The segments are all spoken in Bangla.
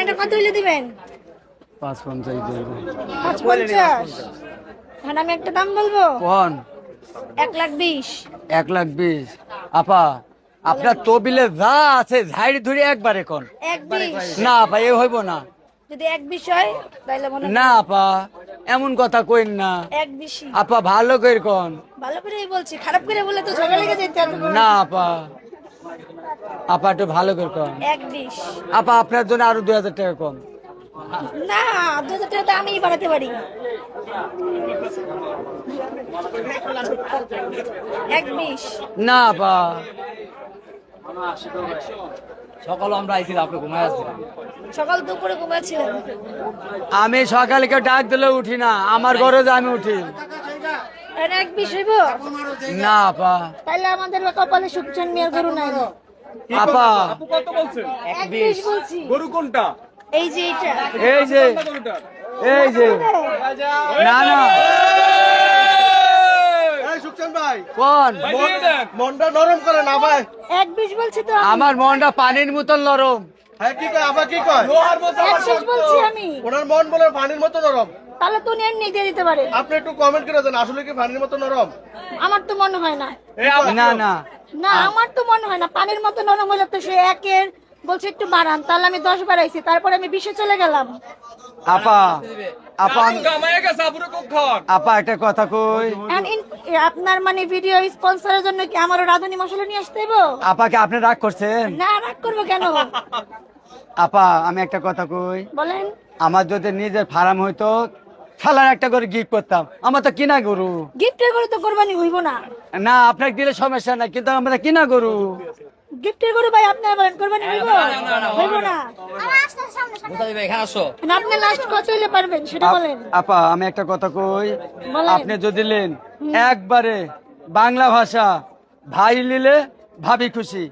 এটা কত হইলে দিবেন? 550 550। এখন আমি একটা দাম বলবো, কোন 1,20,000। 1,20,000 আপা আপনার তবিলে যা আছে ঝাড়ি ধরে একবারে কোন 1,20,000 না আপা এ হইব না। যদি 1,20,000 হয় তাহলে মনে না আপা এমন কথা কইন না 1,20,000। আপা ভালো করে কোন। ভালো করেই বলছি, খারাপ করে বলে তো ঝগড়া লেগে যেতে হবে। না আপা আপা একটু ভালো করে কোন। 1,20,000। আপা আপনার জন্য আরো 2,000 টাকা কম। না, 2,000 টাকা তো আমিই বাড়াতে পারি। 1,20,000। না আপা সকালে আমরা আইছিলাম, আপনি ঘুমায় আসছিলেন। সকাল দুপুরে ঘুমাচ্ছিলেন। আমি সকালে কেউ ডাক দিলে উঠি না, আমার ঘরে যে আমি উঠি। 1,20,000 হইব? না আপা তাহলে আমাদের কপালে সুখচান মিয়ার গরু নাই। আপা আপু কত বলছেন? 1,20,000 বলছি। গরু কোনটা? এই যে এটা। এই যে গরুটা এই যে না না সুখচান ভাই কোন ভাই দিয়ে দেন। মনটা নরম করে না ভাই। 1,20,000 বলছি তো আমি। আমার মনটা পানির মতন নরম। হ্যাঁ কি কয় আবার কি কয়? লোহার মতো আমার 1,20,000 বলছি আমি। ওনার মন বলে পানির মতো নরম। তাহলে তো নিয়ে নিয়ে দিয়ে দিতে পারে। আপনি একটু কমেন্ট করে দেন আসলে কি পানির মতো নরম? আমার তো মনে হয় না। এই আপু না না না, আমার তো মনে হয় না। পানির মতো নরম হলে তো সে 1-এর বলছে একটু বাড়ান, তাহলে আমি 10 বাড়াইছি, তারপরে আমি 20-এ চলে গেলাম। আপা আপা আপু গামায় গেছে, আপুরে কখন? আপা একটা কথা কই। এখন আপনার মানে ভিডিও স্পন্সরের জন্য কি আমারও রাঁধুনি মশলা নিয়ে আসতে হবে? আপাকে আপনি রাগ করছেন? না, রাগ করবো কেন? আপা আমি একটা কথা কই, বলেন। আমার যদি নিজের ফার্ম হইতো শালার একটা করে গিফট করতাম। আমার তো কিনা গরু। গিফটের গরু তো কোরবানি হইব না। না আপনাকে দিলে সমস্যা নাই, কিন্তু আমরা কিনা গরু। গিফটের গরু ভাই আপনারা বলেন কোরবানি হইব? হইব না। বুঝা দিবে, এখানে আসো। না, আপনি লাস্ট কত হইলে পারবেন সেটা বলেন। আপা আমি একটা কথা কই, বলেন। আপনি যদি নেন একবারে বাংলা ভাষা, ভাই নিলে ভাবি খুশি,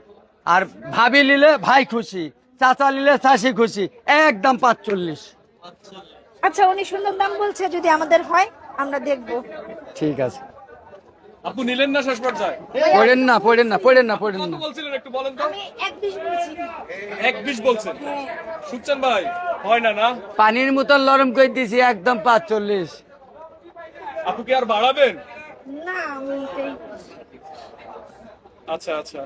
আর ভাবি নিলে ভাই খুশি, চাচা নিলে চাষি খুশি, একদম 45। আচ্ছা, উনি সুন্দর দাম বলছে, যদি আমাদের হয় আমরা দেখবো। ঠিক আছে। আপু নিলেন না শেষ পর্যায়ে? পড়েন না পড়েন না পড়েন না পড়েন কত না। বলছিলেন একটু বলেন তো? আমি 1,20,000 বলছি। 1,20,000 বলছেন। হ্যাঁ। সুখচান ভাই হয় না না? পানির মতন নরম করে দিছি, একদম 45। আপু কি আর বাড়াবেন? না, আমি আচ্ছা আচ্ছা।